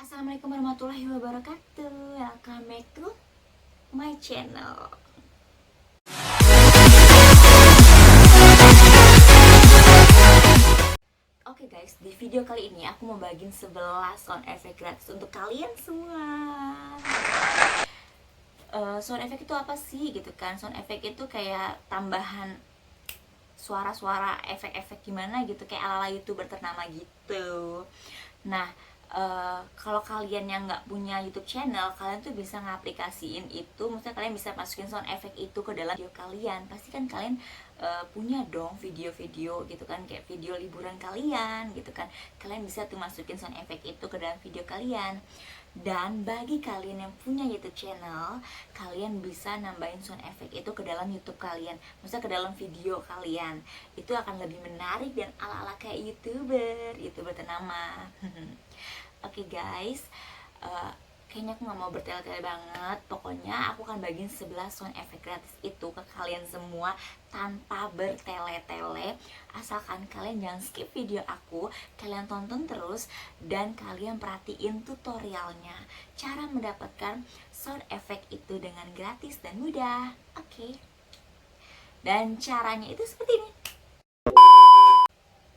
Assalamualaikum warahmatullahi wabarakatuh. Welcome back to my channel. Oke guys, di video kali ini aku mau bagiin 11 sound effect gratis untuk kalian semua. Sound effect itu apa sih gitu kan? Sound effect itu kayak tambahan suara-suara efek-efek gimana gitu, kayak ala-ala YouTuber ternama gitu. Nah, kalau kalian yang nggak punya YouTube channel, kalian tuh bisa ngaplikasiin itu. Maksudnya kalian bisa masukin sound effect itu ke dalam video kalian. Pasti kan kalian punya dong video-video gitu kan, kayak video liburan kalian gitu kan. Kalian bisa tuh masukin sound effect itu ke dalam video kalian. Dan bagi kalian yang punya YouTube channel, kalian bisa nambahin sound effect itu ke dalam YouTube kalian, maksudnya ke dalam video kalian. Itu akan lebih menarik dan ala-ala kayak YouTuber ternama. Oke guys, kayaknya aku gak mau bertele-tele banget. Pokoknya aku akan bagiin 11 sound effect gratis itu ke kalian semua tanpa bertele-tele. Asalkan kalian jangan skip video aku, kalian tonton terus dan kalian perhatiin tutorialnya, cara mendapatkan sound effect itu dengan gratis dan mudah. Oke. Dan caranya itu seperti ini.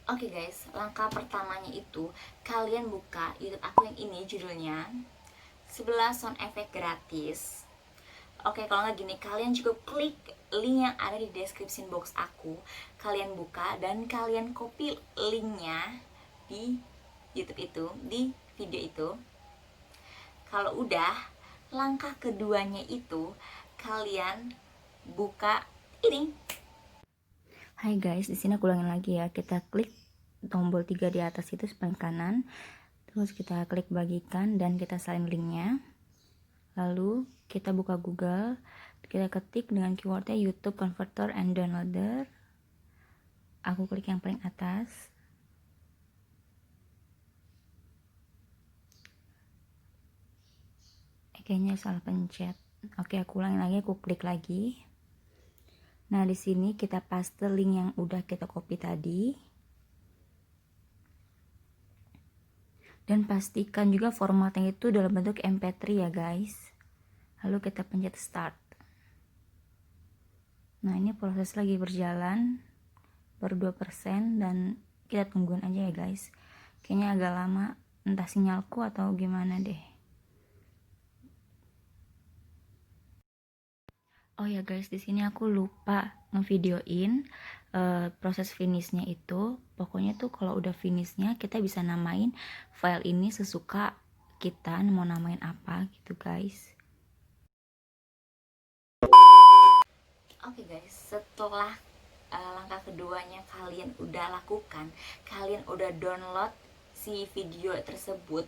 Oke guys, langkah pertamanya itu kalian buka YouTube aku yang ini, judulnya 11 sound effect gratis. Oke, kalau nggak gini, kalian cukup klik link yang ada di description box aku. Kalian buka dan kalian copy linknya di YouTube itu, di video itu. Kalau udah, langkah keduanya itu kalian buka ini. Hai guys, di sini aku ulangin lagi ya. Kita klik tombol 3 di atas itu paling kanan. Terus kita klik bagikan dan kita salin linknya. Lalu kita buka Google, kita ketik dengan keywordnya YouTube Converter and Downloader. Aku klik yang paling atas. Kayaknya salah pencet. Oke, aku ulangin lagi, aku klik lagi. Nah, di sini kita paste link yang udah kita copy tadi. Dan pastikan juga formatnya itu dalam bentuk MP3 ya guys. Lalu kita pencet start. Nah, ini proses lagi berjalan, baru 2%, dan kita tungguin aja ya guys. Kayaknya agak lama, entah sinyalku atau gimana deh. Oh ya guys, di sini aku lupa ngevideoin proses finishnya itu. Pokoknya tuh kalau udah finishnya, kita bisa namain file ini sesuka kita mau namain apa gitu guys. Oke guys, setelah langkah keduanya kalian udah lakukan, kalian udah download si video tersebut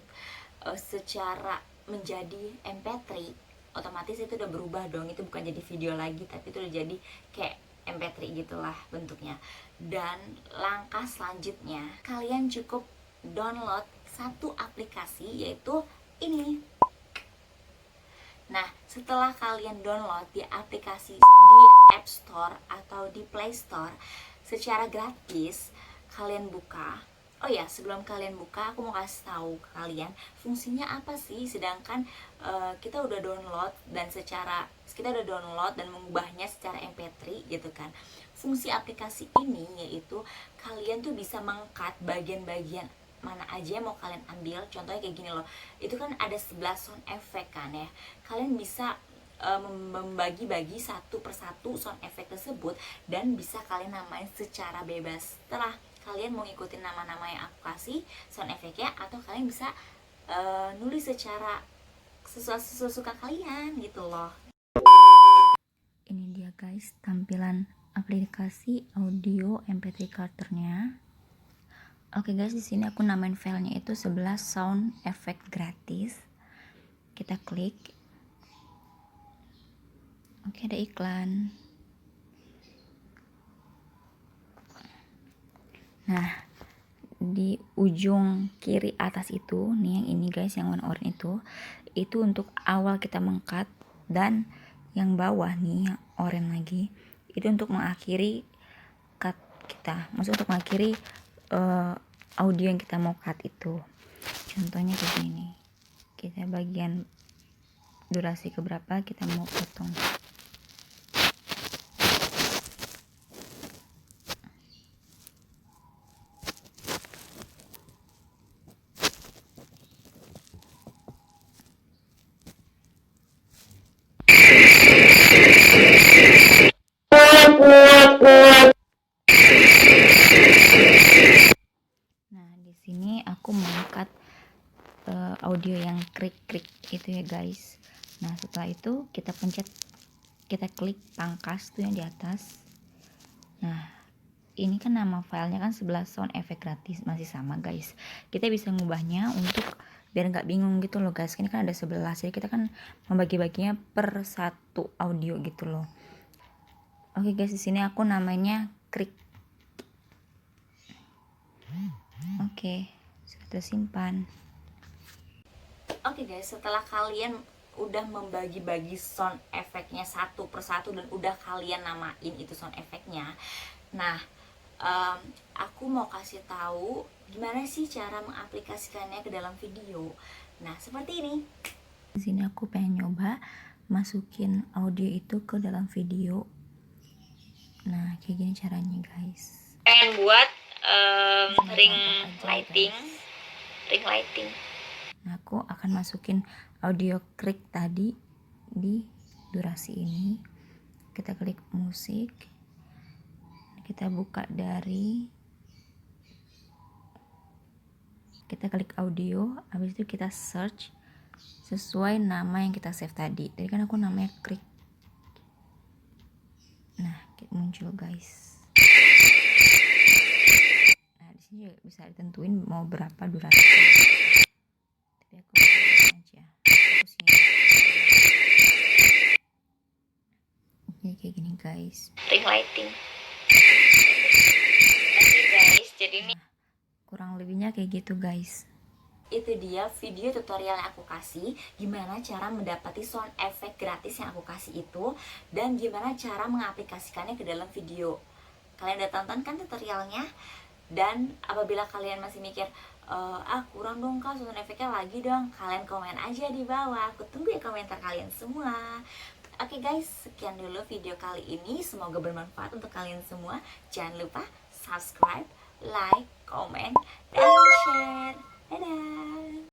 secara menjadi MP3, otomatis itu udah berubah dong. Itu bukan jadi video lagi, tapi itu udah jadi kayak MP3 gitulah bentuknya. Dan langkah selanjutnya, kalian cukup download satu aplikasi, yaitu ini. Nah, setelah kalian download di aplikasi di App Store atau di Play Store secara gratis, kalian buka. Oh ya, sebelum kalian buka, aku mau kasih tahu ke kalian fungsinya apa sih. Sedangkan kita udah download dan mengubahnya secara MP3 gitu kan. Fungsi aplikasi ini yaitu kalian tuh bisa meng-cut bagian-bagian mana aja yang mau kalian ambil. Contohnya kayak gini loh, itu kan ada 11 sound effect kan ya. Kalian bisa membagi-bagi satu persatu sound effect tersebut dan bisa kalian namain secara bebas. Setelah kalian mau ngikutin nama-nama yang aku kasih sound effect-nya, atau kalian bisa nulis secara sesuka kalian gitu loh. Ini dia guys tampilan aplikasi audio MP3 cutter-nya. Oke guys, di sini aku namain filenya itu 11 sound effect gratis. Kita klik. Oke, ada iklan. Nah, di ujung kiri atas itu nih, yang ini guys, yang warna oranye itu untuk awal kita meng-cut, dan yang bawah nih yang oranye lagi itu untuk mengakhiri cut kita, maksud untuk mengakhiri audio yang kita mau cut itu. Contohnya kayak gini. kita bagian durasi keberapa kita mau potong. Nah, di sini aku mengangkat audio yang krik-krik itu ya guys. Nah, setelah itu kita klik pangkas tuh yang di atas. Nah, ini kan nama filenya kan 11 sound effect gratis, masih sama guys. Kita bisa ngubahnya untuk biar nggak bingung gitu loh guys. Ini kan ada 11, jadi kita kan membagi-baginya per satu audio gitu loh. Oke guys, di sini aku namanya krik. Oke, sudah tersimpan. Oke guys, setelah kalian udah membagi-bagi sound efeknya satu persatu dan udah kalian namain itu sound efeknya, nah aku mau kasih tahu gimana sih cara mengaplikasikannya ke dalam video. Nah, seperti ini. Di sini aku pengen nyoba masukin audio itu ke dalam video. Nah, kayak gini caranya guys. Pengen buat ring lighting. Nah, aku akan masukin audio krik tadi di durasi ini. Kita klik musik, kita buka kita klik audio, habis itu kita search sesuai nama yang kita save tadi. Jadi kan aku namanya krik. Nah, muncul guys. Nah, di sini juga bisa ditentuin mau berapa durasi. Tapi aku aja. Ini kayak gini guys. Ring lighting. Oke guys, jadi ini kurang lebihnya kayak gitu guys. Itu dia video tutorial yang aku kasih, gimana cara mendapati sound effect gratis yang aku kasih itu, dan gimana cara mengaplikasikannya ke dalam video. Kalian udah tonton kan tutorialnya? Dan apabila kalian masih mikir kurang dong kak sound efeknya lagi dong, kalian komen aja di bawah, aku tunggu ya komentar kalian semua. Oke guys, sekian dulu video kali ini, semoga bermanfaat untuk kalian semua. Jangan lupa subscribe, like, comment, dan share. Dadah.